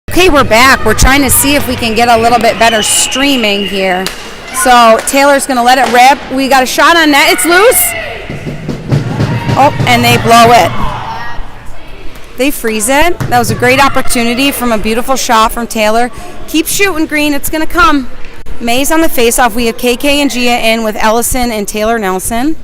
Okay, we're back. We're trying to see if we can get a little bit better streaming here. So Taylor's going to let it rip. We got a shot on net. It's loose. Oh, and they blow it. They freeze it. That was a great opportunity from a beautiful shot from Taylor. Keep shooting, Green. It's going to come. May's on the faceoff. We have KK and Gia in with Ellison and Taylor Nelson.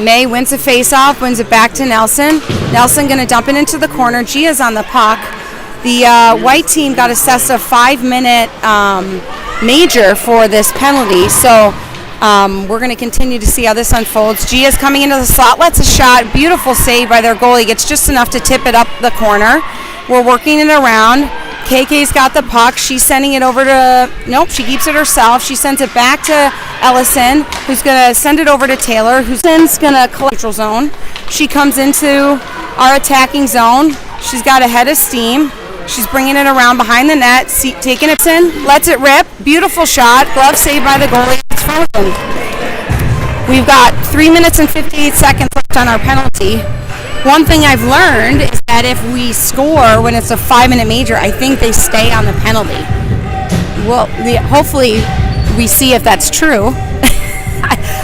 May wins a face-off, wins it back to Nelson. Nelson going to dump it into the corner. Gia's on the puck. The white team got assessed a 5-minute major for this penalty. So we're going to continue to see how this unfolds. Gia's coming into the slot, lets a shot. Beautiful save by their goalie. Gets just enough to tip it up the corner. We're working it around. KK's got the puck. She's sending it over to, nope, she keeps it herself. She sends it back to Ellison, who's going to send it over to Taylor, who's going to collect neutral zone. She comes into our attacking zone. She's got a head of steam. She's bringing it around behind the net, taking it in, lets it rip. Beautiful shot. Glove saved by the goalie. It's frozen. We've got 3 minutes and 58 seconds left on our penalty. One thing I've learned is that if we score when it's a 5-minute major, I think they stay on the penalty. Well, hopefully we see if that's true.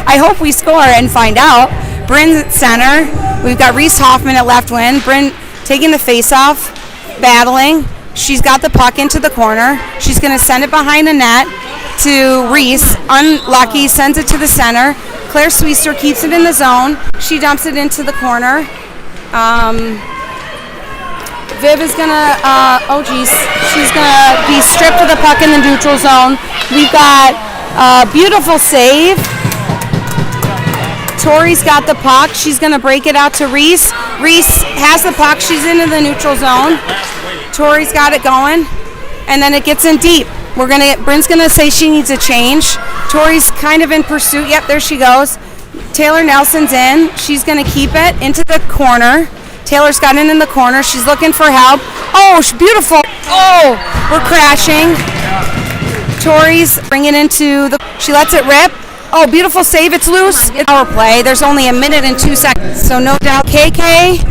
I hope we score and find out. Bryn's at center. We've got Reese Hoffman at left wing. Bryn taking the face-off, battling. She's got the puck into the corner. She's going to send it behind the net to Reese. Unlucky, sends it to the center. Claire Sweester keeps it in the zone. She dumps it into the corner. Viv is gonna, she's gonna be stripped of the puck in the neutral zone. We've got a beautiful save. Tori's got the puck. She's gonna break it out to Reese. Reese has the puck. She's into the neutral zone. Tori's got it going, and then it gets in deep. Bryn's gonna say she needs a change. Tori's kind of in pursuit. Yep, there she goes. Taylor Nelson's in. She's going to keep it into the corner. Taylor's got it in the corner. She's looking for help. Oh, she's beautiful. Oh, we're crashing. Tori's bringing it into the... She lets it rip. Oh, beautiful save. It's loose. It's power play. There's only a minute and 2 seconds. So no doubt KK,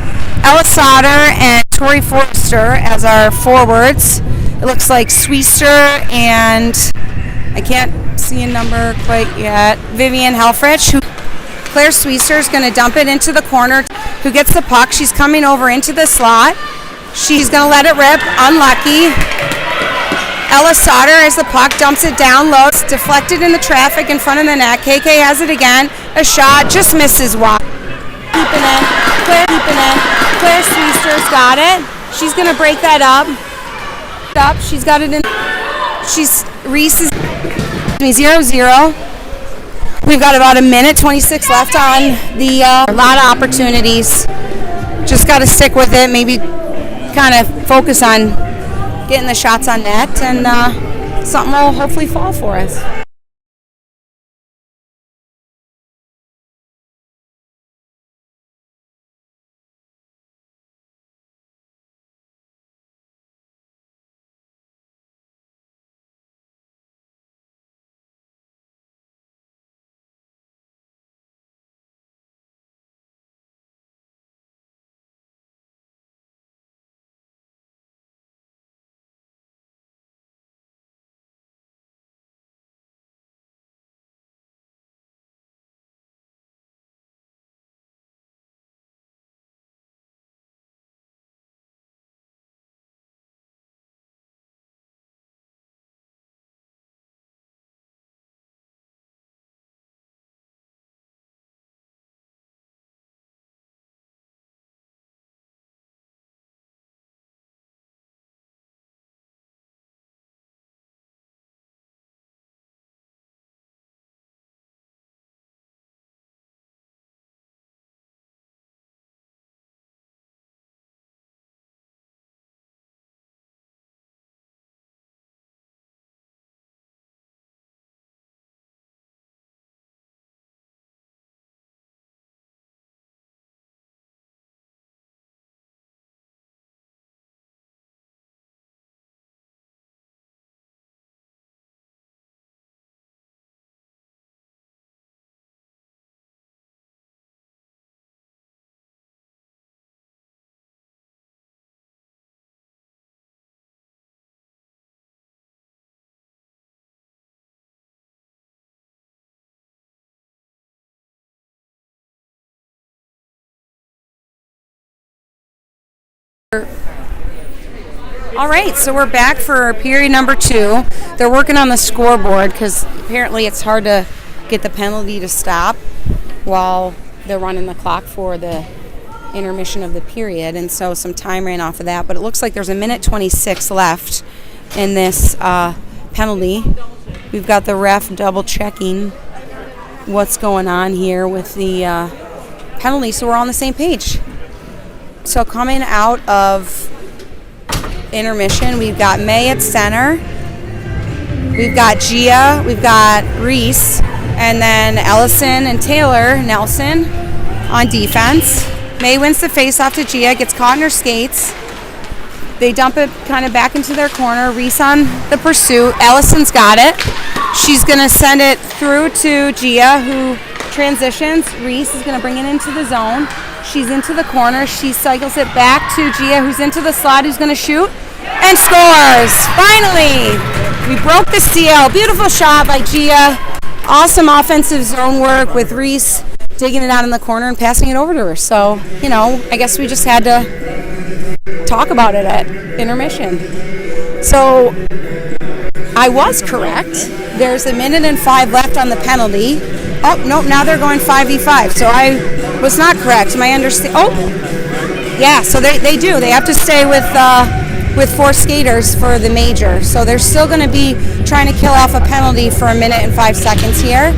Ella Sauter, and Tori Forrester as our forwards. It looks like Sweester and... I can't see a number quite yet. Vivian Helfrich, who... Claire Sweester is going to dump it into the corner. Who gets the puck? She's coming over into the slot. She's going to let it rip. Unlucky. Ella Sauter as the puck dumps it down low. It's deflected in the traffic in front of the net. KK has it again. A shot just misses wide. Keeping it. Claire keeping it. Claire Sweester's got it. She's going to break that up. She's got it in. Reese is 0-0. We've got about a minute 26 left on the a lot of opportunities. Just got to stick with it. Maybe kind of focus on getting the shots on net, and something will hopefully fall for us. All right, so we're back for period number 2. They're working on the scoreboard because apparently it's hard to get the penalty to stop while they're running the clock for the intermission of the period, and so some time ran off of that. But it looks like there's a minute 26 left in this penalty. We've got the ref double checking what's going on here with the penalty, so we're all on the same page. So coming out of intermission, we've got May at center, we've got Gia, we've got Reese, and then Ellison and Taylor Nelson on defense. May wins the face-off to Gia, gets caught in her skates. They dump it kind of back into their corner. Reese on the pursuit. Ellison's got it. She's going to send it through to Gia, who transitions. Reese is going to bring it into the zone. She's into the corner. She cycles it back to Gia, who's into the slot, who's going to shoot, and scores. Finally, we broke the seal. Beautiful shot by Gia. Awesome offensive zone work with Reese digging it out in the corner and passing it over to her. So, you know, I guess we just had to talk about it at intermission. So, I was correct. There's a minute and 5 left on the penalty. Oh, nope, now they're going 5v5. So I was not correct. My understanding. Oh, yeah, so they do. They have to stay with 4 skaters for the major. So they're still going to be trying to kill off a penalty for a minute and 5 seconds here.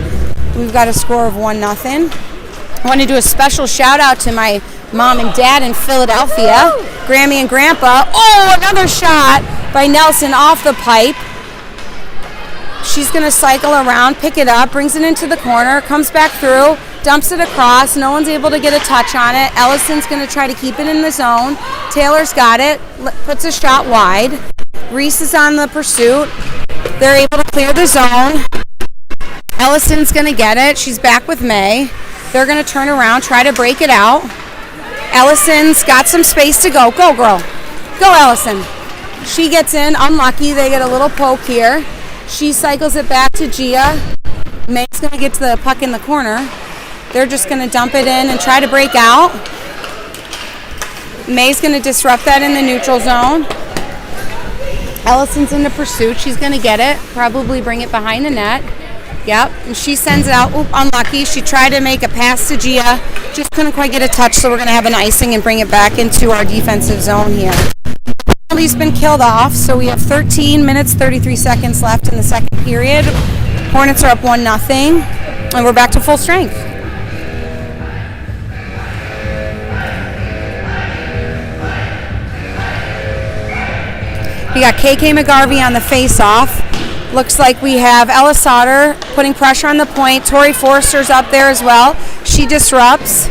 We've got a score of 1-0. I want to do a special shout out to my mom and dad in Philadelphia, Grammy and Grandpa. Oh, another shot by Nelson off the pipe. She's going to cycle around, pick it up, brings it into the corner, comes back through, dumps it across. No one's able to get a touch on it. Ellison's going to try to keep it in the zone. Taylor's got it, puts a shot wide. Reese is on the pursuit. They're able to clear the zone. Ellison's going to get it. She's back with May. They're going to turn around, try to break it out. Ellison's got some space to go. Go, girl. Go, Ellison. She gets in. Unlucky. They get a little poke here. She cycles it back to Gia. May's going to get to the puck in the corner. They're just going to dump it in and try to break out. May's going to disrupt that in the neutral zone. Ellison's in the pursuit. She's going to get it. Probably bring it behind the net. Yep, and she sends it out. Oop, unlucky. She tried to make a pass to Gia. Just couldn't quite get a touch, so we're going to have an icing and bring it back into our defensive zone here. Penalty's been killed off, so we have 13 minutes, 33 seconds left in the second period. Hornets are up 1-0, and we're back to full strength. We got KK McGarvey on the face-off. Looks like we have Ella Sauter putting pressure on the point. Tori Forster's up there as well. She disrupts.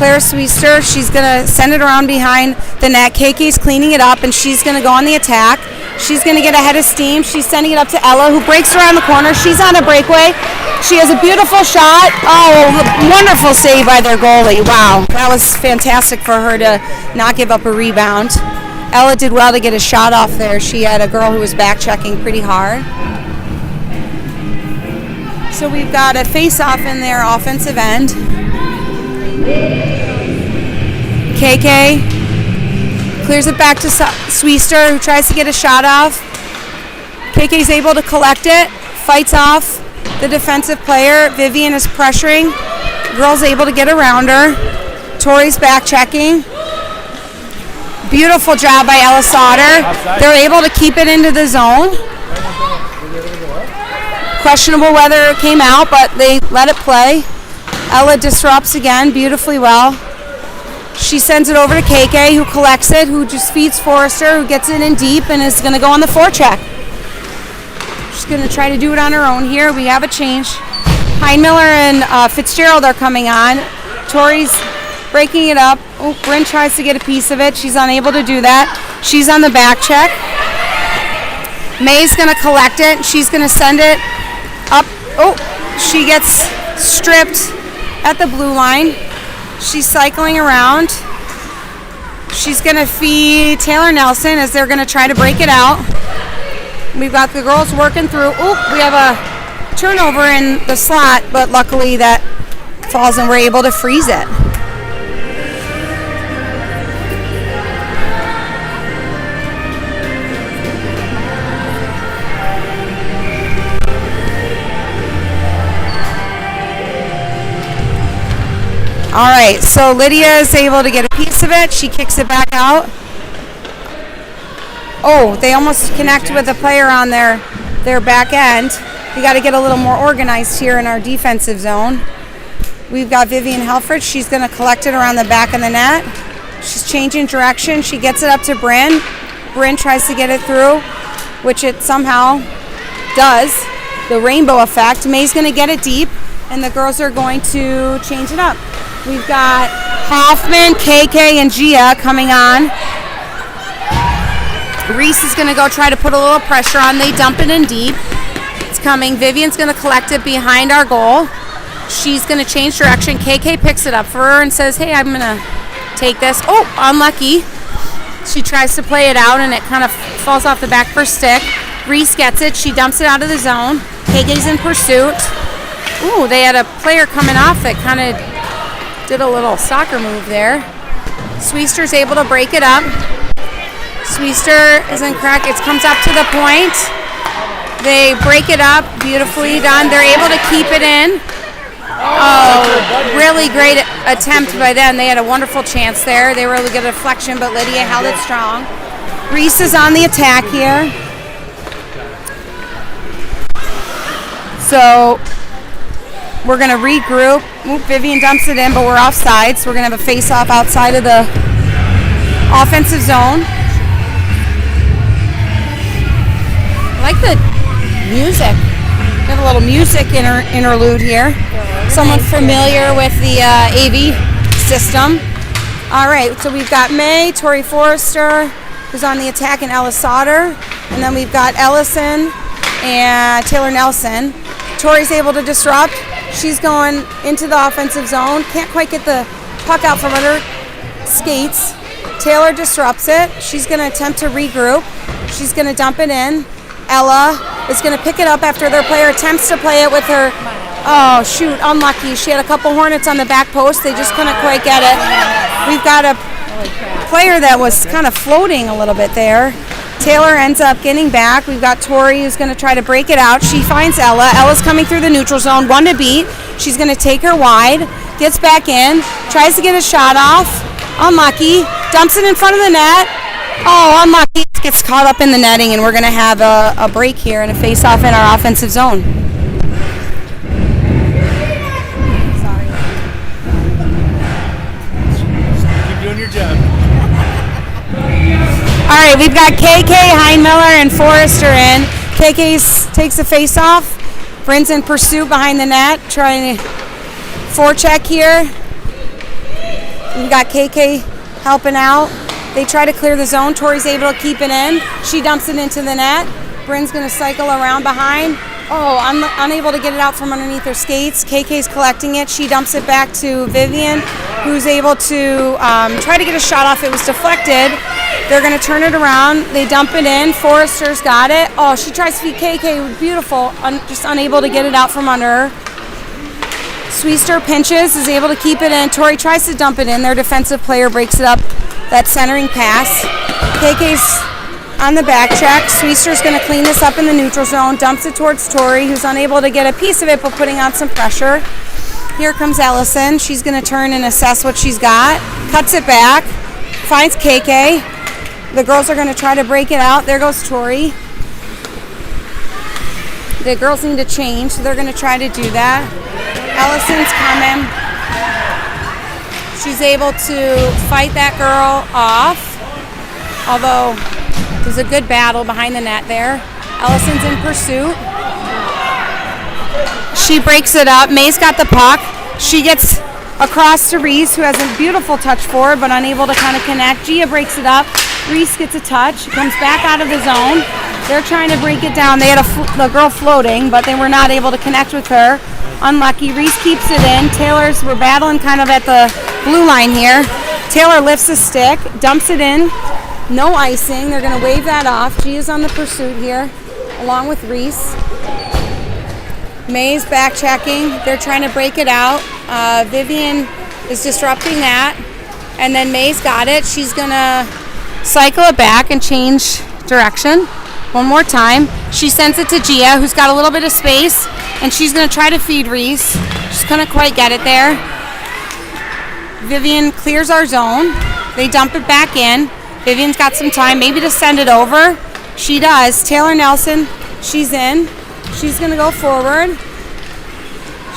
Claire Sweester, she's going to send it around behind the net. KK's cleaning it up, and she's going to go on the attack. She's going to get ahead of steam. She's sending it up to Ella, who breaks around the corner. She's on a breakaway. She has a beautiful shot. Oh, wonderful save by their goalie. Wow, that was fantastic for her to not give up a rebound. Ella did well to get a shot off there. She had a girl who was back-checking pretty hard. So we've got a face-off in their offensive end. KK clears it back to Sweester, who tries to get a shot off. KK's able to collect it, fights off the defensive player. Vivian is pressuring. Girl's able to get around her. Tori's back-checking. Beautiful job by Ella Sauter. They're able to keep it into the zone. Questionable whether it came out, but they let it play. Ella disrupts again beautifully well. She sends it over to KK, who collects it, who just feeds Forrester, who gets it in deep and is going to go on the forecheck. She's going to try to do it on her own here. We have a change. Heinmiller and Fitzgerald are coming on. Tori's breaking it up. Oh, Bryn tries to get a piece of it. She's unable to do that. She's on the back check. May's going to collect it. She's going to send it up. Oh, she gets stripped at the blue line. She's cycling around. She's going to feed Taylor Nelson as they're going to try to break it out. We've got the girls working through. Oh, we have a turnover in the slot, but luckily that falls and we're able to freeze it. All right, so Lydia is able to get a piece of it. She kicks it back out. Oh, they almost connect with the player on their back end. We got to get a little more organized here in our defensive zone. We've got Vivian Helfrich. She's going to collect it around the back of the net. She's changing direction. She gets it up to Bryn. Bryn tries to get it through, which it somehow does. The rainbow effect. May's going to get it deep, and the girls are going to change it up. We've got Hoffman, KK, and Gia coming on. Reese is going to go try to put a little pressure on. They dump it in deep. It's coming. Vivian's going to collect it behind our goal. She's going to change direction. KK picks it up for her and says, hey, I'm going to take this. Oh, unlucky. She tries to play it out, and it kind of falls off the back of her stick. Reese gets it. She dumps it out of the zone. KK's in pursuit. Ooh, they had a player coming off that kind of did a little soccer move there. Sweester's able to break it up. Sweester isn't correct. It comes up to the point. They break it up. Beautifully done. They're able to keep it in. Oh, really great attempt by them. They had a wonderful chance there. They were able to get a deflection, but Lydia held it strong. Reese is on the attack here. So we're going to regroup. Oop, Vivian dumps it in, but we're offside, so we're going to have a face-off outside of the offensive zone. I like the music. We have a little music interlude here. Someone familiar with the AV system. All right, so we've got May, Tori Forrester, who's on the attack, and Ella Sauter. And then we've got Ellison and Taylor Nelson. Tori's able to disrupt. She's going into the offensive zone. Can't quite get the puck out from under skates. Taylor disrupts it. She's going to attempt to regroup. She's going to dump it in. Ella is going to pick it up after their player attempts to play it with her. Oh, shoot, unlucky. She had a couple Hornets on the back post. They just couldn't quite get it. We've got a player that was kind of floating a little bit there. Taylor ends up getting back. We've got Tori who's going to try to break it out. She finds Ella. Ella's coming through the neutral zone. One to beat. She's going to take her wide. Gets back in. Tries to get a shot off. Unlucky. Dumps it in front of the net. Oh, unlucky. Gets caught up in the netting, and we're going to have a break here and a face-off in our offensive zone. Keep doing your job. All right, we've got KK, Heinmiller, and Forrester in. KK takes a face-off. Bryn's in pursuit behind the net, trying to forecheck here. We've got KK helping out. They try to clear the zone. Tori's able to keep it in. She dumps it into the net. Bryn's going to cycle around behind. Oh, unable to get it out from underneath her skates. KK's collecting it. She dumps it back to Vivian, who's able to try to get a shot off. It was deflected. They're going to turn it around. They dump it in. Forrester's got it. Oh, she tries to feed KK. Beautiful. Just unable to get it out from under her. Sweester pinches, is able to keep it in. Tori tries to dump it in. Their defensive player breaks it up. That centering pass. KK's on the back check. Sweester's going to clean this up in the neutral zone. Dumps it towards Tori, who's unable to get a piece of it, but putting on some pressure. Here comes Ellison. She's going to turn and assess what she's got. Cuts it back. Finds KK. The girls are going to try to break it out. There goes Tori. The girls need to change, so they're going to try to do that. Ellison's coming. She's able to fight that girl off, although there's a good battle behind the net there. Ellison's in pursuit. She breaks it up. May's got the puck. She gets across to Reese, who has a beautiful touch forward, but unable to kind of connect. Gia breaks it up. Reese gets a touch. She comes back out of the zone. They're trying to break it down. They had the girl floating, but they were not able to connect with her. Unlucky. Reese keeps it in. We're battling kind of at the blue line here. Taylor lifts a stick, dumps it in. No icing. They're going to wave that off. Gia's on the pursuit here, along with Reese. May's back checking. They're trying to break it out. Vivian is disrupting that. And then May's got it. She's going to cycle it back and change direction one more time. She sends it to Gia, who's got a little bit of space, and she's going to try to feed Reese. Just couldn't quite get it there. Vivian clears our zone. They dump it back in. Vivian's got some time maybe to send it over. She does. Taylor Nelson, she's in. She's going to go forward.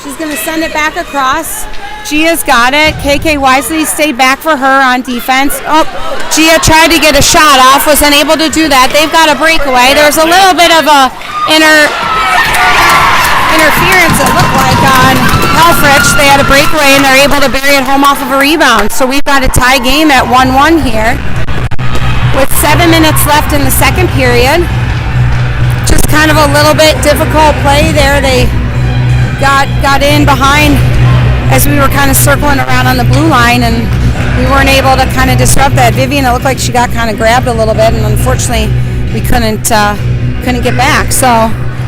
She's going to send it back across. Gia's got it. KK wisely stayed back for her on defense. Oh, Gia tried to get a shot off, was unable to do that. They've got a breakaway. There's a little bit of a interference, it looked like, on Helfrich. They had a breakaway and they're able to bury it home off of a rebound. So we've got a tie game at 1-1 here with 7 minutes left in the second period. Just kind of a little bit difficult play there. They got in behind as we were kind of circling around on the blue line, and we weren't able to kind of disrupt that. Vivian, it looked like she got kind of grabbed a little bit, and unfortunately we couldn't get back. So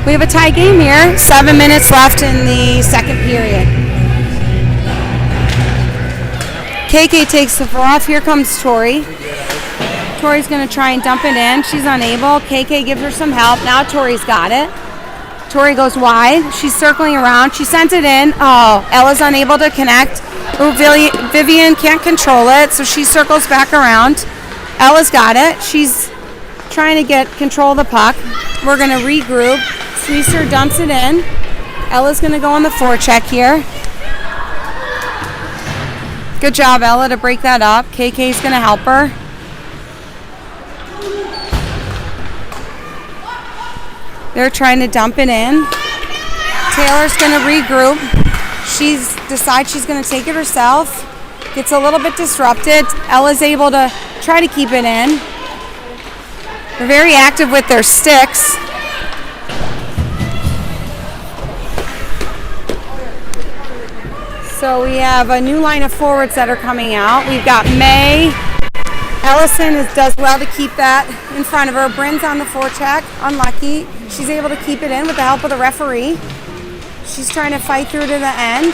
we have a tie game here. 7 minutes left in the second period. KK takes the ball off. Here comes Tori. Tori's going to try and dump it in. She's unable. KK gives her some help. Now Tori's got it. Tori goes wide. She's circling around. She sends it in. Oh, Ella's unable to connect. Oh, Vivian can't control it, so she circles back around. Ella's got it. She's trying to get control of the puck. We're going to regroup. Sweeser dumps it in. Ella's going to go on the forecheck here. Good job, Ella, to break that up. KK's going to help her. They're trying to dump it in. Taylor's going to regroup. She decides she's going to take it herself. Gets a little bit disrupted. Ella's able to try to keep it in. They're very active with their sticks. So we have a new line of forwards that are coming out. We've got May. Ellison does well to keep that in front of her. Bryn's on the forecheck. Unlucky. She's able to keep it in with the help of the referee. She's trying to fight through to the end.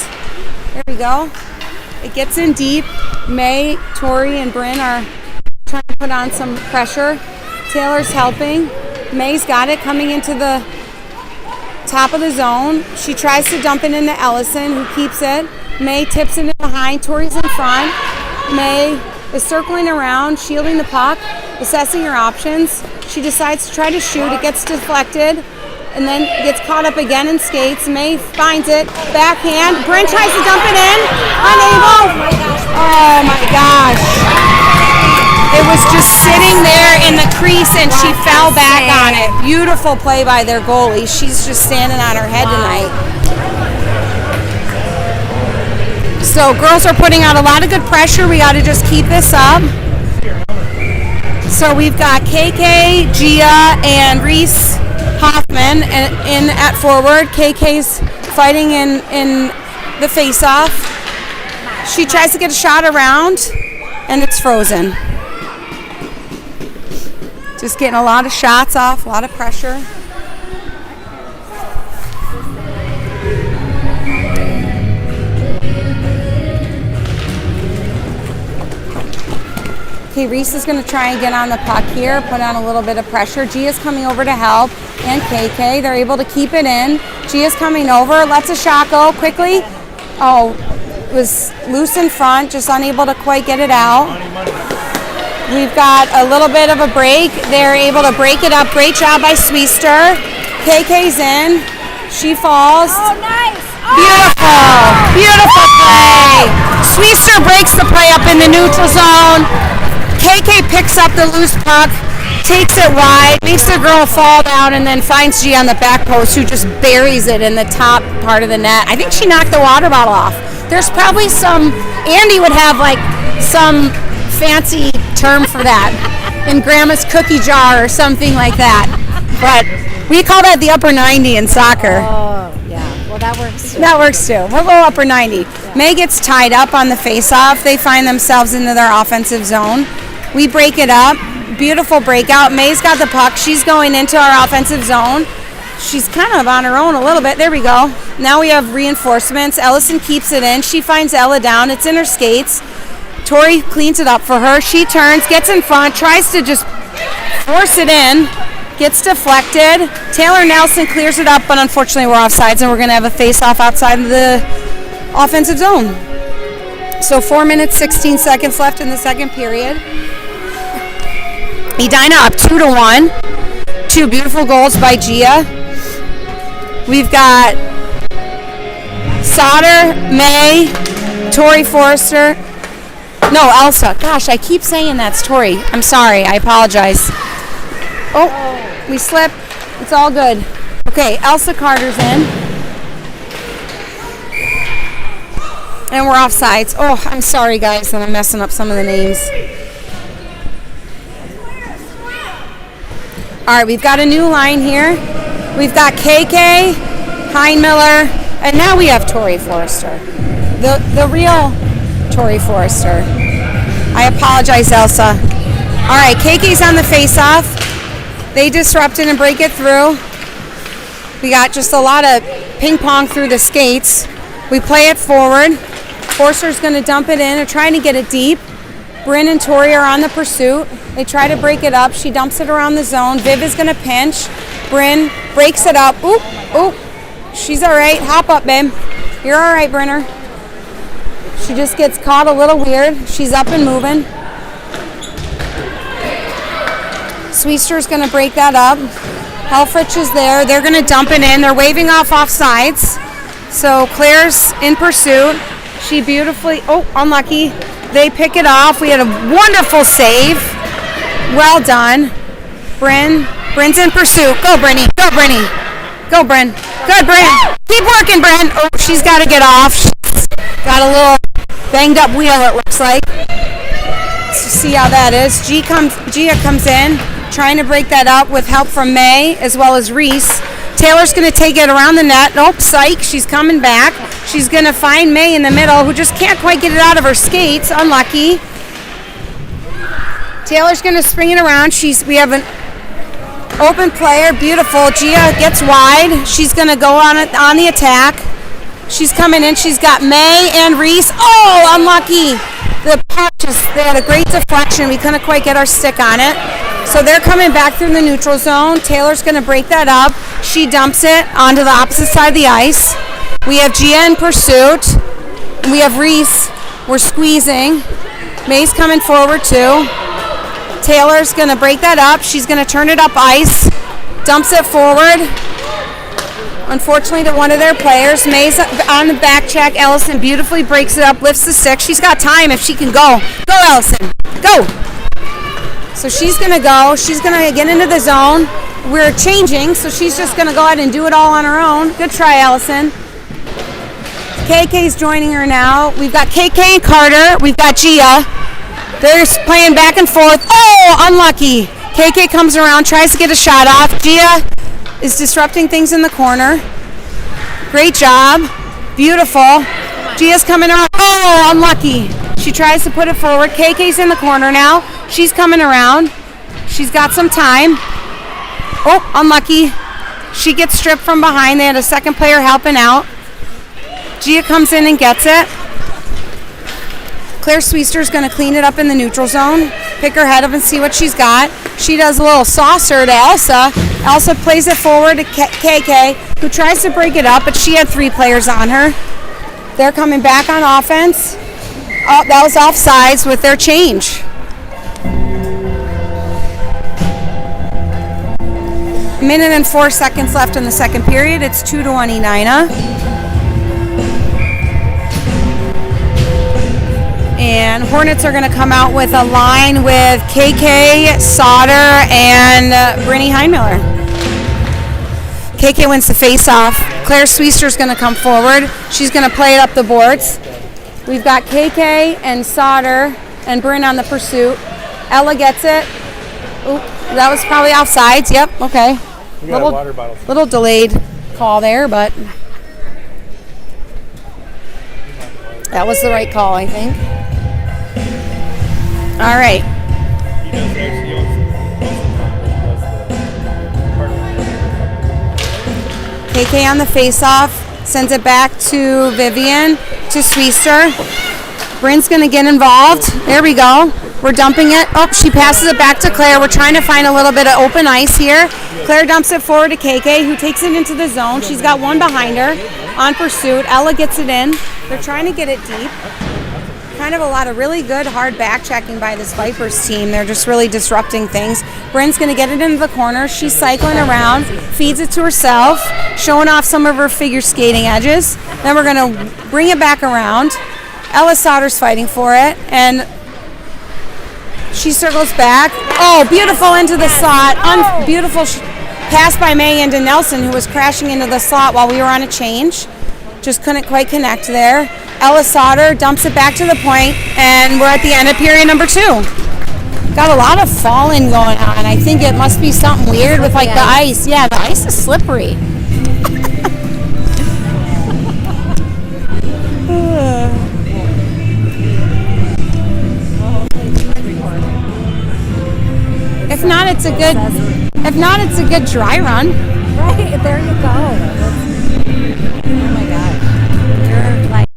There we go. It gets in deep. May, Tori, and Bryn are trying to put on some pressure. Taylor's helping. May's got it coming into the top of the zone. She tries to dump it into Ellison, who keeps it. May tips it in behind. Tori's in front. May is circling around, shielding the puck, assessing her options. She decides to try to shoot. It gets deflected and then gets caught up again and skates. May finds it. Backhand. Bryn tries to dump it in. Unable. Oh my gosh. It was just sitting there in the crease and she fell back on it. Beautiful play by their goalie. She's just standing on her head tonight. So girls are putting out a lot of good pressure. We got to just keep this up. So we've got KK, Gia, and Reese Hoffman in at forward. KK's fighting in the face-off. She tries to get a shot around, and it's frozen. Just getting a lot of shots off, a lot of pressure. Okay, Reese is going to try and get on the puck here, put on a little bit of pressure. Gia's coming over to help, and KK. They're able to keep it in. Gia's coming over, lets a shot go quickly. Oh, it was loose in front, just unable to quite get it out. We've got a little bit of a break. They're able to break it up. Great job by Sweester. KK's in. She falls. Oh, nice. Oh. Beautiful. Beautiful play. Sweester breaks the play up in the neutral zone. KK picks up the loose puck, takes it wide, makes the girl fall down, and then finds G on the back post, who just buries it in the top part of the net. I think she knocked the water bottle off. There's probably Andy would have like some fancy term for that in Grandma's cookie jar or something like that. But we call that the upper 90 in soccer. Oh, yeah. Well, that works too. That works too. We'll go upper 90. Yeah. May gets tied up on the face-off. They find themselves into their offensive zone. We break it up. Beautiful breakout. May's got the puck. She's going into our offensive zone. She's kind of on her own a little bit. There we go. Now we have reinforcements. Ellison keeps it in. She finds Ella down. It's in her skates. Tori cleans it up for her. She turns, gets in front, tries to just force it in. Gets deflected. Taylor Nelson clears it up, but unfortunately we're offsides and we're going to have a face-off outside of the offensive zone. So 4 minutes, 16 seconds left in the second period. Edina up 2-1. 2 beautiful goals by Gia. We've got Sauter, May, Tori Forrester. No, Elsa. Gosh, I keep saying that's Tori. I'm sorry. I apologize. Oh, we slipped. It's all good. Okay, Elsa Carter's in. And we're offsides. Oh, I'm sorry, guys, that I'm messing up some of the names. All right, we've got a new line here. We've got KK, Heinmiller, and now we have Tori Forrester. The real Tori Forrester. I apologize, Elsa. All right, KK's on the face-off. They disrupt it and break it through. We got just a lot of ping pong through the skates. We play it forward. Forster's going to dump it in and trying to get it deep. Bryn and Tori are on the pursuit. They try to break it up. She dumps it around the zone. Viv is going to pinch. Bryn breaks it up. Oop, oop. She's all right. Hop up, babe. You're all right, Brenner. She just gets caught a little weird. She's up and moving. Sweester's going to break that up. Helfrich is there. They're going to dump it in. They're waving off offsides. So Claire's in pursuit. She beautifully, oh, unlucky. They pick it off. We had a wonderful save. Well done. Bryn's in pursuit. Go, Brinny. Go, Brinny. Go, Bryn. Good, Bryn. Keep working, Bryn. Oh, she's got to get off. She's got a little banged up wheel, it looks like. Let's see how that is. Gia comes in, trying to break that up with help from May as well as Reese. Taylor's going to take it around the net. Nope, psych. She's coming back. She's going to find May in the middle, who just can't quite get it out of her skates. Unlucky. Taylor's going to spring it around. We have an open player. Beautiful. Gia gets wide. She's going to go on the attack. She's coming in. She's got May and Reese. Oh, unlucky. The puck they had a great deflection. We couldn't quite get our stick on it. So they're coming back through the neutral zone. Taylor's going to break that up. She dumps it onto the opposite side of the ice. We have Gia in pursuit. We have Reese. We're squeezing. May's coming forward too. Taylor's going to break that up. She's going to turn it up ice. Dumps it forward. Unfortunately to one of their players. May's on the back check. Ellison beautifully breaks it up, lifts the stick. She's got time if she can go. Go, Ellison. Go. So she's going to go. She's going to get into the zone. We're changing, so she's just going to go ahead and do it all on her own. Good try, Ellison. KK's joining her now. We've got KK and Carter. We've got Gia. They're playing back and forth. Oh, unlucky. KK comes around, tries to get a shot off. Gia is disrupting things in the corner. Great job. Beautiful. Gia's coming around. Oh, unlucky. She tries to put it forward. KK's in the corner now. She's coming around. She's got some time. Oh, unlucky. She gets stripped from behind. They had a second player helping out. Gia comes in and gets it. Claire Sweester's going to clean it up in the neutral zone. Pick her head up and see what she's got. She does a little saucer to Elsa. Elsa plays it forward to KK, who tries to break it up, but she had 3 players on her. They're coming back on offense. Oh, that was offsides with their change. Minute and 4 seconds left in the second period. It's 2-1 Edina. And Hornets are going to come out with a line with KK, Sauter, and Brinny Heinmiller. KK wins the face-off. Claire Sweester's going to come forward. She's going to play it up the boards. We've got KK and Sauter and Bryn on the pursuit. Ella gets it. Oop, that was probably offsides. Yep, okay. We got a water bottle. Little delayed call there, but that was the right call, I think. All right. KK on the face-off, sends it back to Vivian, to Sweester. Bryn's going to get involved. There we go. We're dumping it. Oh, she passes it back to Claire. We're trying to find a little bit of open ice here. Claire dumps it forward to KK, who takes it into the zone. She's got one behind her on pursuit. Ella gets it in. They're trying to get it deep. kind of a lot of really good hard back checking by this Vipers team. They're just really disrupting things. Bryn's going to get it into the corner. She's cycling around, feeds it to herself, showing off some of her figure skating edges. Then we're going to bring it back around. Ella Sauter's fighting for it, and she circles back. Oh, beautiful into the slot. Beautiful pass by May into Nelson, who was crashing into the slot while we were on a change. Just couldn't quite connect there. Ella Sauter dumps it back to the point, and we're at the end of period number 2. Got a lot of falling going on. I think it must be something weird with like the ice. Yeah, the ice is slippery. If not, it's a good dry run. Right, there you go. Oh my God. You're like.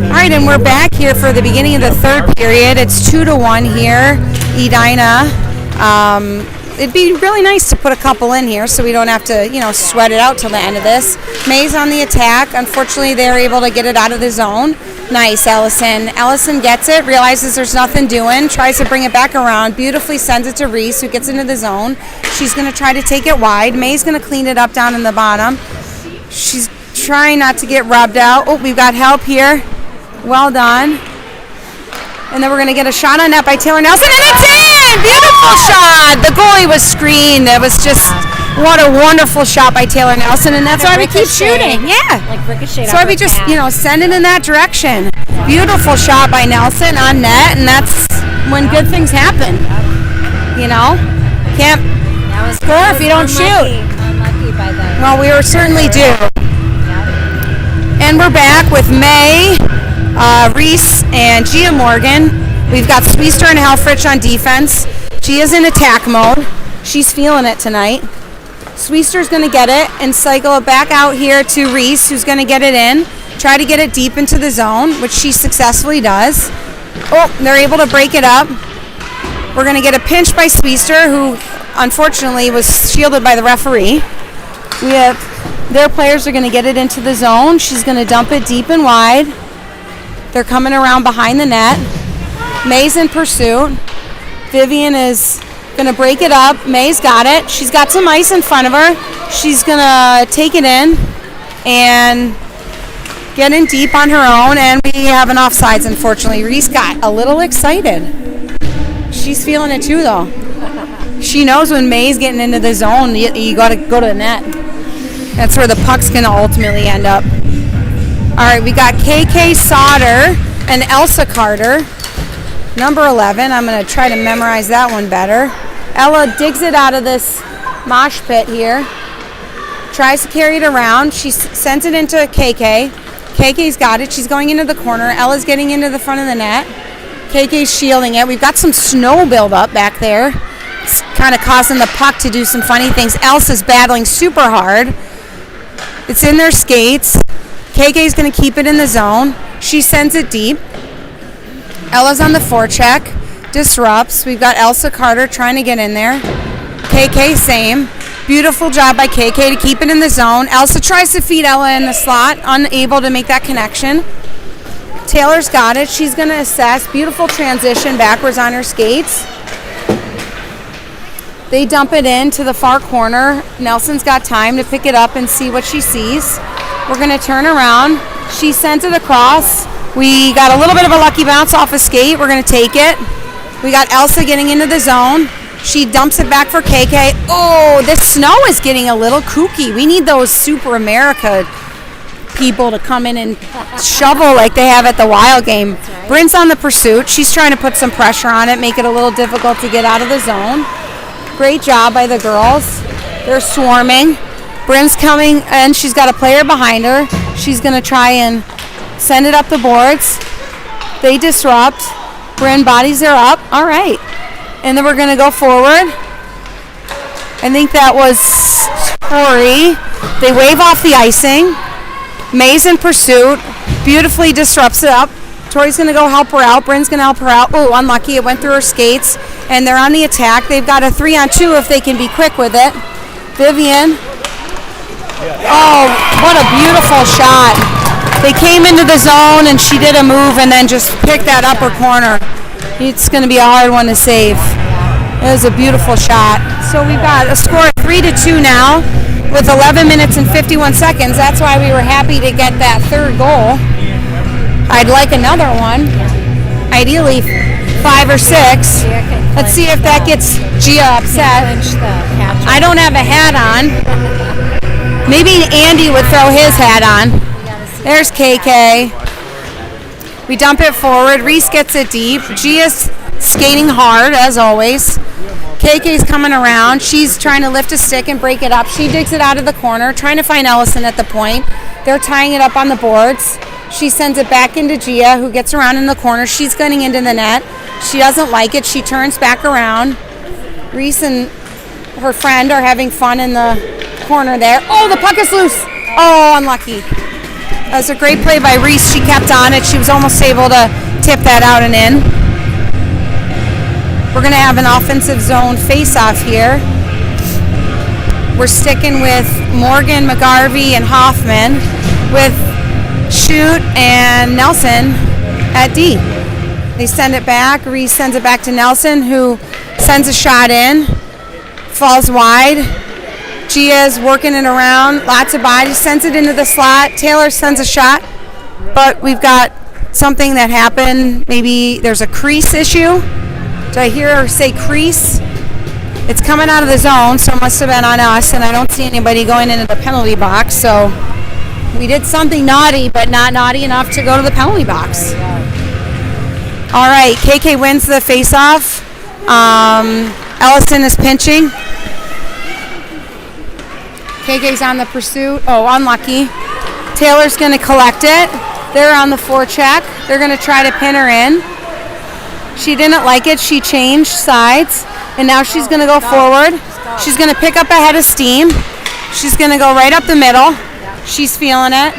All right, and we're back here for the beginning of the third period. It's 2-1 here, Edina. It'd be really nice to put a couple in here so we don't have to, sweat it out till the end of this. May's on the attack. Unfortunately, they're able to get it out of the zone. Nice, Ellison. Ellison gets it, realizes there's nothing doing, tries to bring it back around, beautifully sends it to Reese, who gets into the zone. She's going to try to take it wide. May's going to clean it up down in the bottom. She's trying not to get rubbed out. Oh, we've got help here. Well done. And then we're going to get a shot on net by Taylor Nelson, and it's in! Beautiful shot! The goalie was screened. It was just, what a wonderful shot by Taylor Nelson, and that's why we keep shooting. Yeah. Like ricochet. That's why we just, send it in that direction. Beautiful shot by Nelson on net, and that's when good things happen. Can't score if you don't shoot. Unlucky by that. Well, we were certainly due. And we're back with May, Reese, and Gia Morgan. We've got Sweester and Helfrich on defense. Gia's in attack mode. She's feeling it tonight. Sweester's going to get it and cycle it back out here to Reese, who's going to get it in. Try to get it deep into the zone, which she successfully does. Oh, they're able to break it up. We're going to get a pinch by Sweester, who unfortunately was shielded by the referee. Their players are going to get it into the zone. She's going to dump it deep and wide. They're coming around behind the net. May's in pursuit. Vivian is going to break it up. May's got it. She's got some ice in front of her. She's going to take it in and get in deep on her own, and we have an offsides, unfortunately. Reese got a little excited. She's feeling it too, though. She knows when May's getting into the zone, you got to go to the net. That's where the puck's going to ultimately end up. All right, we got KK Sauter and Elsa Carter. Number 11. I'm going to try to memorize that one better. Ella digs it out of this mosh pit here. Tries to carry it around. She sends it into KK. KK's got it. She's going into the corner. Ella's getting into the front of the net. KK's shielding it. We've got some snow buildup back there. It's kind of causing the puck to do some funny things. Elsa's battling super hard. It's in their skates. KK's going to keep it in the zone. She sends it deep. Ella's on the forecheck. Disrupts. We've got Elsa Carter trying to get in there. KK same. Beautiful job by KK to keep it in the zone. Elsa tries to feed Ella in the slot. Unable to make that connection. Taylor's got it. She's going to assess. Beautiful transition backwards on her skates. They dump it into the far corner. Nelson's got time to pick it up and see what she sees. We're going to turn around. She sent it across. We got a little bit of a lucky bounce off a skate. We're going to take it. We got Elsa getting into the zone. She dumps it back for KK. Oh, this snow is getting a little kooky. We need those Super America people to come in and shovel like they have at the Wild game. Right. Bryn's on the pursuit. She's trying to put some pressure on it, make it a little difficult to get out of the zone. Great job by the girls. They're swarming. Bryn's coming and she's got a player behind her. She's going to try and send it up the boards. They disrupt. Bryn bodies her up. All right. And then we're going to go forward. I think that was Tori. They wave off the icing. May's in pursuit. Beautifully disrupts it up. Tori's going to go help her out. Bryn's going to help her out. Oh, unlucky. It went through her skates. And they're on the attack. They've got a 3-on-2 if they can be quick with it. Vivian. Oh, what a beautiful shot. They came into the zone and she did a move and then just picked that upper corner. It's going to be a hard one to save. It was a beautiful shot. So we've got a score of 3-2 now with 11 minutes and 51 seconds. That's why we were happy to get that third goal. I'd like another one. Ideally 5 or 6. Let's see if that gets Gia upset. I don't have a hat on. Maybe Andy would throw his hat on. There's KK. We dump it forward. Reese gets it deep. Gia's skating hard, as always. KK's coming around. She's trying to lift a stick and break it up. She digs it out of the corner, trying to find Ellison at the point. They're tying it up on the boards. She sends it back into Gia, who gets around in the corner. She's gunning into the net. She doesn't like it. She turns back around. Reese and her friend are having fun in the corner there. Oh, the puck is loose. Oh, unlucky. That was a great play by Reese. She kept on it. She was almost able to tip that out and in. We're going to have an offensive zone face-off here. We're sticking with Morgan, McGarvey, and Hoffman with Shoot and Nelson at D. They send it back. Reese sends it back to Nelson, who sends a shot in. Falls wide. Gia's working it around. Lots of bodies. Sends it into the slot. Taylor sends a shot. But we've got something that happened. Maybe there's a crease issue. Did I hear her say crease? It's coming out of the zone, so it must have been on us. And I don't see anybody going into the penalty box. So we did something naughty, but not naughty enough to go to the penalty box. All right, KK wins the face-off. Ellison is pinching. KK's on the pursuit. Oh, unlucky. Taylor's going to collect it. They're on the forecheck. They're going to try to pin her in. She didn't like it. She changed sides, and now she's going to go forward. She's going to pick up a head of steam. She's going to go right up the middle. She's feeling it.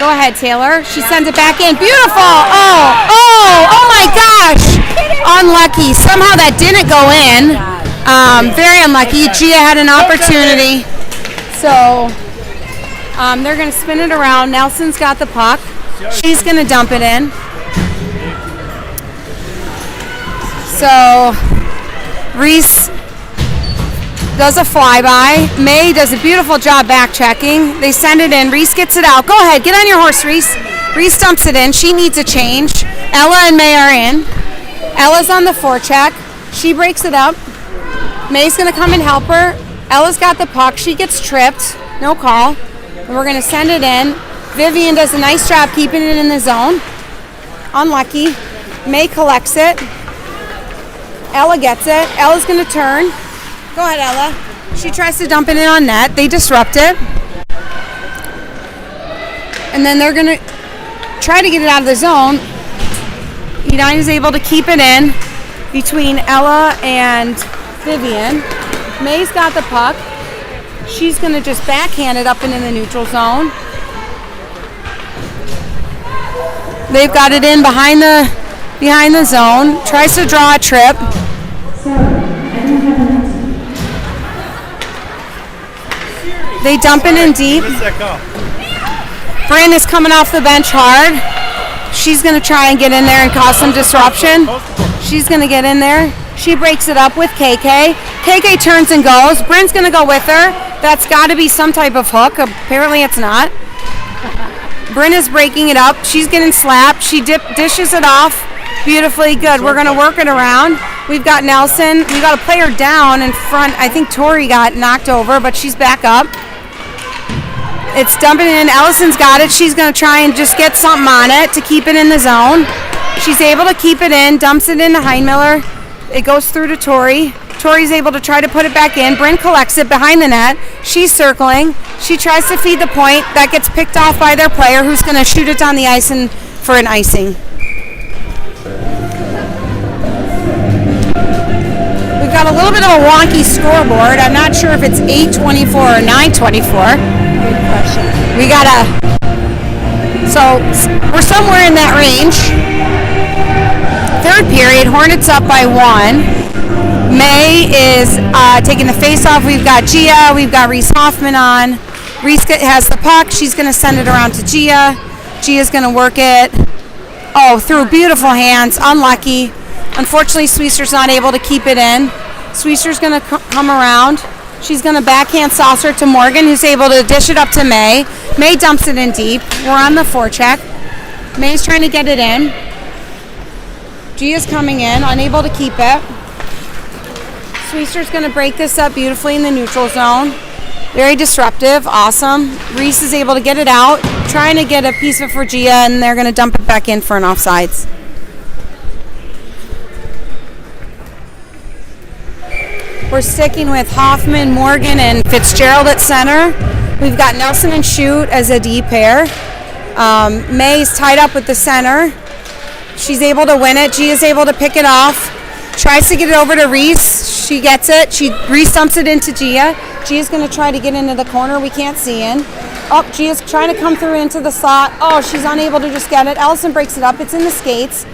Go ahead, Taylor. She sends it back in. Beautiful. Oh my gosh. Unlucky. Somehow that didn't go in. Very unlucky. Gia had an opportunity. So they're going to spin it around. Nelson's got the puck. She's going to dump it in. So Reese does a flyby. May does a beautiful job back checking. They send it in. Reese gets it out. Go ahead. Get on your horse, Reese. Reese dumps it in. She needs a change. Ella and May are in. Ella's on the forecheck. She breaks it up. May's going to come and help her. Ella's got the puck. She gets tripped. No call. And we're going to send it in. Vivian does a nice job keeping it in the zone. Unlucky. May collects it. Ella gets it. Ella's going to turn. Go ahead, Ella. She tries to dump it in on net. They disrupt it. And then they're going to try to get it out of the zone. Edina's able to keep it in between Ella and Vivian. May's got the puck. She's going to just backhand it up into the neutral zone. They've got it in behind the zone. Tries to draw a trip. They dump it in deep. Bryn is coming off the bench hard. She's going to try and get in there and cause some disruption. She's going to get in there. She breaks it up with KK. KK turns and goes. Bryn's going to go with her. That's got to be some type of hook. Apparently it's not. Bryn is breaking it up. She's getting slapped. She dishes it off beautifully. Good. We're going to work it around. We've got Nelson. We got a player down in front. I think Tori got knocked over, but she's back up. It's dumping in. Ellison's got it. She's going to try and just get something on it to keep it in the zone. She's able to keep it in, dumps it into Heinmiller. It goes through to Tori. Tori's able to try to put it back in. Bryn collects it behind the net. She's circling. She tries to feed the point. That gets picked off by their player, who's going to shoot it on the ice and for an icing. We've got a little bit of a wonky scoreboard. I'm not sure if it's 8:24 or 9:24. Good question. We got so we're somewhere in that range. Third period, Hornets up by 1. May is taking the face off. We've got Gia. We've got Reese Hoffman on. Reese has the puck. She's going to send it around to Gia. Gia's going to work it. Oh, through beautiful hands. Unlucky. Unfortunately, Sweester's not able to keep it in. Sweester's going to come around. She's going to backhand saucer to Morgan, who's able to dish it up to May. May dumps it in deep. We're on the forecheck. May's trying to get it in. Gia's coming in, unable to keep it. Sweester's going to break this up beautifully in the neutral zone. Very disruptive, awesome. Reese is able to get it out, trying to get a piece of it for Gia, and they're going to dump it back in for an offsides. We're sticking with Hoffman, Morgan, and Fitzgerald at center. We've got Nelson and Shoot as a D pair. May's tied up with the center. She's able to win it. Gia's able to pick it off. Tries to get it over to Reese. She gets it. Reese dumps it into Gia. Gia's going to try to get into the corner. We can't see in. Oh, Gia's trying to come through into the slot. Oh, she's unable to just get it. Ellison breaks it up. It's in the skates.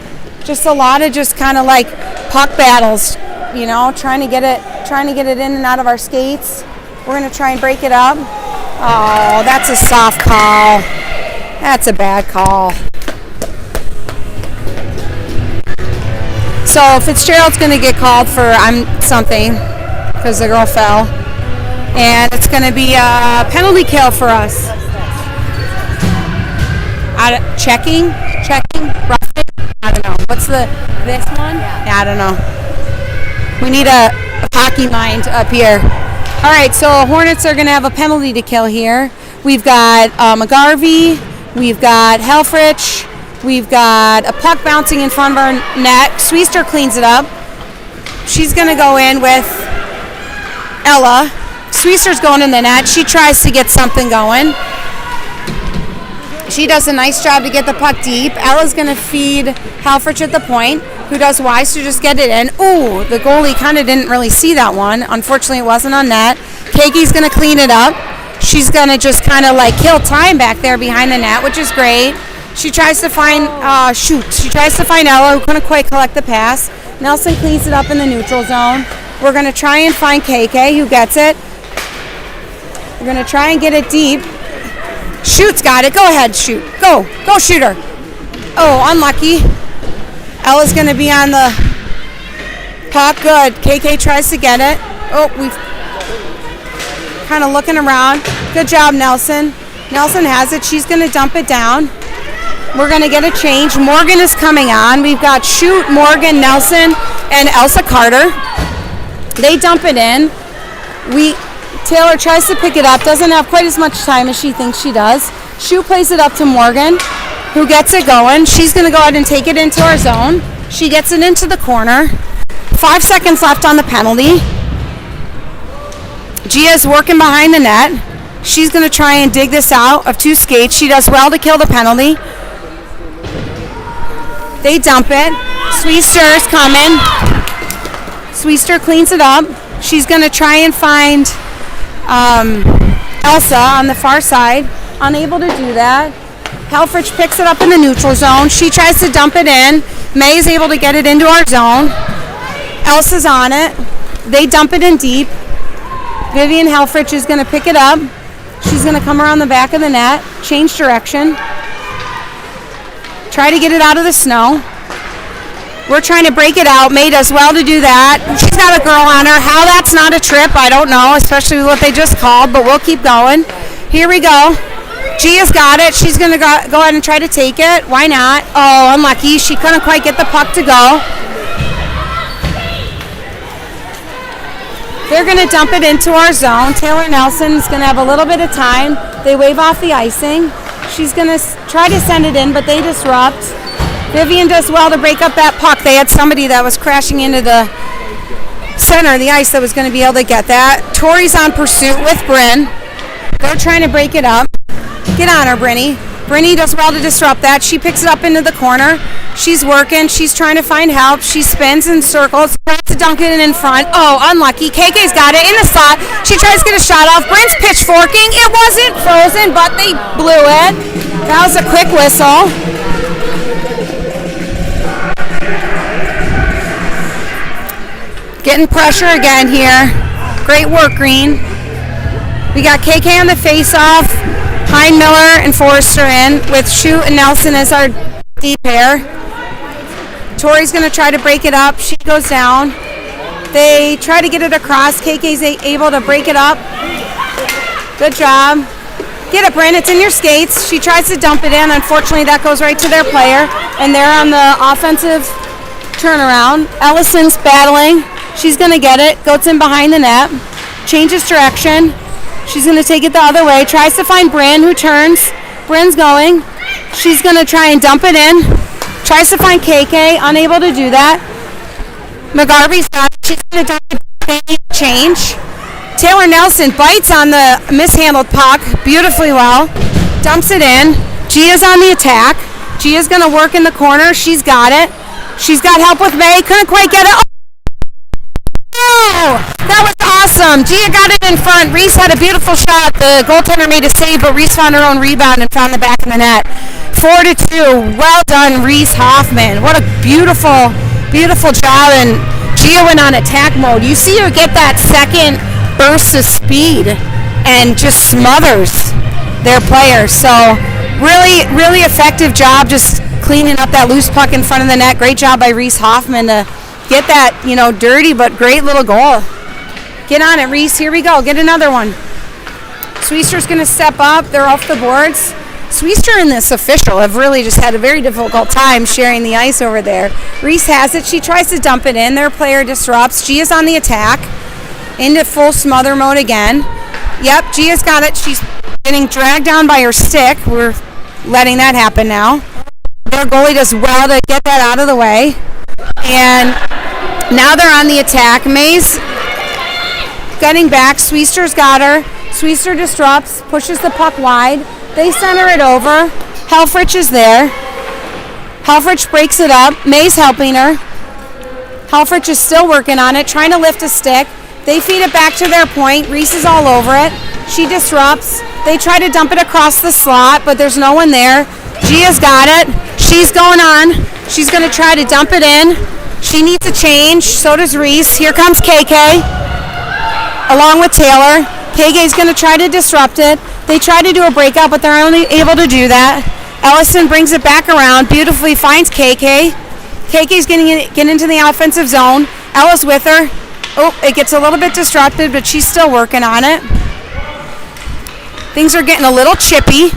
Just a lot of just kind of like puck battles, you know, trying to get it in and out of our skates. We're going to try and break it up. Oh, that's a soft call. That's a bad call. So Fitzgerald's going to get called for something because the girl fell. And it's going to be a penalty kill for us. Checking, roughing. I don't know. What's this one? Yeah, I don't know. We need a hockey mind up here. All right, so Hornets are going to have a penalty to kill here. We've got McGarvey. We've got Helfrich. We've got a puck bouncing in front of our net. Sweester cleans it up. She's going to go in with Ella. Sweester's going in the net. She tries to get something going. She does a nice job to get the puck deep. Ella's going to feed Helfrich at the point, who does wise to just get it in. Ooh, the goalie kind of didn't really see that one. Unfortunately, it wasn't on net. Keike's going to clean it up. She's going to just kind of like kill time back there behind the net, which is great. She tries to find, She tries to find Ella, who couldn't quite collect the pass. Nelson cleans it up in the neutral zone. We're going to try and find KK, who gets it. We're going to try and get it deep. Shoot's got it. Go ahead, Shoot. Go shoot her. Oh, unlucky. Ella's going to be on the puck. Good. KK tries to get it. Oh, we've kind of looking around. Good job, Nelson. Nelson has it. She's going to dump it down. We're going to get a change. Morgan is coming on. We've got Shoot, Morgan, Nelson, and Elsa Carter. They dump it in. Taylor tries to pick it up. Doesn't have quite as much time as she thinks she does. Shoot plays it up to Morgan, who gets it going. She's going to go ahead and take it into our zone. She gets it into the corner. 5 seconds left on the penalty. Gia's working behind the net. She's going to try and dig this out of two skates. She does well to kill the penalty. They dump it. Sweester is coming. Sweester cleans it up. She's going to try and find Elsa on the far side. Unable to do that. Helfrich picks it up in the neutral zone. She tries to dump it in. May is able to get it into our zone. Elsa's on it. They dump it in deep. Vivian Helfrich is going to pick it up. She's going to come around the back of the net, change direction, try to get it out of the snow. We're trying to break it out. May does well to do that. She's got a girl on her. How that's not a trip, I don't know, especially with what they just called, but we'll keep going. Here we go. Gia's got it. She's going to go ahead and try to take it. Why not? Oh, unlucky. She couldn't quite get the puck to go. They're going to dump it into our zone. Taylor Nelson is going to have a little bit of time. They wave off the icing. She's going to try to send it in, but they disrupt. Vivian does well to break up that puck. They had somebody that was crashing into the center of the ice that was going to be able to get that. Tori's on pursuit with Bryn. They're trying to break it up. Get on her, Brinny. Brinny does well to disrupt that. She picks it up into the corner. She's working. She's trying to find help. She spins in circles. Tries to dunk it in front. Oh, unlucky. KK's got it in the slot. She tries to get a shot off. Bryn's pitchforking. It wasn't frozen, but they blew it. That was a quick whistle. Getting pressure again here. Great work, Green. We got KK on the face-off. Hein Miller and Forrester in with Shute and Nelson as our D pair. Tori's going to try to break it up. She goes down. They try to get it across. KK's able to break it up. Good job. Get it, Bryn. It's in your skates. She tries to dump it in. Unfortunately, that goes right to their player. And they're on the offensive turnaround. Ellison's battling. She's going to get it. Goes in behind the net. Changes direction. She's going to take it the other way. Tries to find Bryn, who turns. Bryn's going. She's going to try and dump it in. Tries to find KK. Unable to do that. McGarvey's got it. She's going to dump it. Change. Taylor Nelson bites on the mishandled puck beautifully well. Dumps it in. Gia's on the attack. Gia's going to work in the corner. She's got it. She's got help with May. Couldn't quite get it. Oh, that was awesome. Gia got it in front. Reese had a beautiful shot. The goaltender made a save, but Reese found her own rebound and found the back of the net. 4-2. Well done, Reese Hoffman. What a beautiful, beautiful job. And Gia went on attack mode. You see her get that second burst of speed and just smothers their players. So really, really effective job just cleaning up that loose puck in front of the net. Great job by Reese Hoffman to get that, dirty but great little goal. Get on it, Reese. Here we go. Get another one. Sweester's going to step up. They're off the boards. Sweester and this official have really just had a very difficult time sharing the ice over there. Reese has it. She tries to dump it in. Their player disrupts. Gia's on the attack. Into full smother mode again. Yep, Gia's got it. She's getting dragged down by her stick. We're letting that happen now. Their goalie does well to get that out of the way. And now they're on the attack. May's getting back. Sweester's got her. Sweester disrupts, pushes the puck wide. They center it over. Helfrich is there. Helfrich breaks it up. May's helping her. Helfrich is still working on it, trying to lift a stick. They feed it back to their point. Reese is all over it. She disrupts. They try to dump it across the slot, but there's no one there. Gia's got it. She's going on. She's going to try to dump it in. She needs a change. So does Reese. Here comes KK along with Taylor. KK's going to try to disrupt it. They try to do a breakout, but they're only able to do that. Ellison brings it back around. Beautifully finds KK. KK's getting into the offensive zone. Ella's with her. Oh, it gets a little bit disrupted, but she's still working on it. Things are getting a little chippy.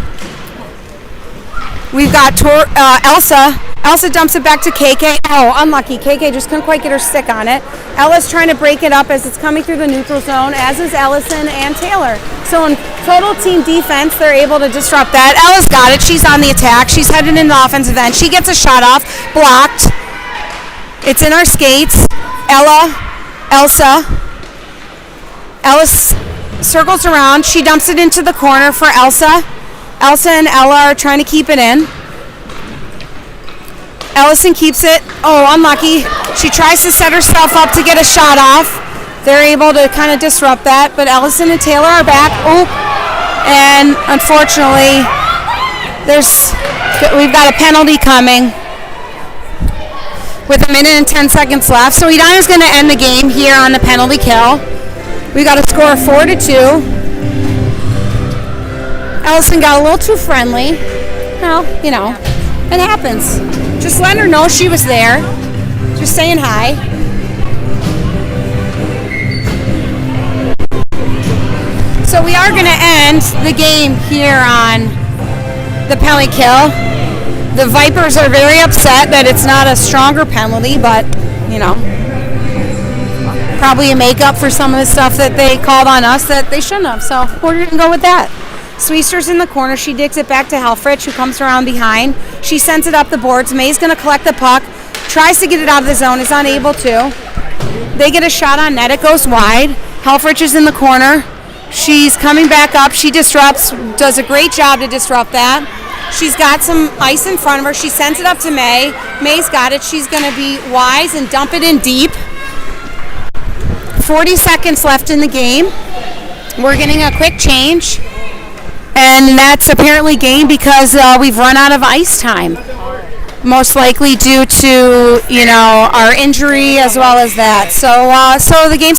We've got Elsa. Elsa dumps it back to KK. Oh, unlucky. KK just couldn't quite get her stick on it. Ella's trying to break it up as it's coming through the neutral zone, as is Ellison and Taylor. So in total team defense, they're able to disrupt that. Ella's got it. She's on the attack. She's headed into the offensive end. She gets a shot off. Blocked. It's in our skates. Elsa circles around. She dumps it into the corner for Elsa. Elsa and Ella are trying to keep it in. Ellison keeps it. Oh, unlucky. She tries to set herself up to get a shot off. They're able to kind of disrupt that, but Ellison and Taylor are back. Oh, and unfortunately, we've got a penalty coming with 1 minute and 10 seconds left. So Edina's going to end the game here on the penalty kill. We got a score of 4-2. Ellison got a little too friendly. Well, it happens. Just let her know she was there. Just saying hi. So we are going to end the game here on the penalty kill. The Vipers are very upset that it's not a stronger penalty, but, you know, probably a make-up for some of the stuff that they called on us that they shouldn't have. So we're going to go with that. Sweester's in the corner. She digs it back to Helfrich, who comes around behind. She sends it up the boards. May's going to collect the puck. Tries to get it out of the zone. Is unable to. They get a shot on net. It goes wide. Helfrich is in the corner. She's coming back up. She disrupts. Does a great job to disrupt that. She's got some ice in front of her. She sends it up to May. May's got it. She's going to be wise and dump it in deep. 40 seconds left in the game. We're getting a quick change. And that's apparently game because we've run out of ice time. Most likely due to, you know, our injury as well as that. So the game's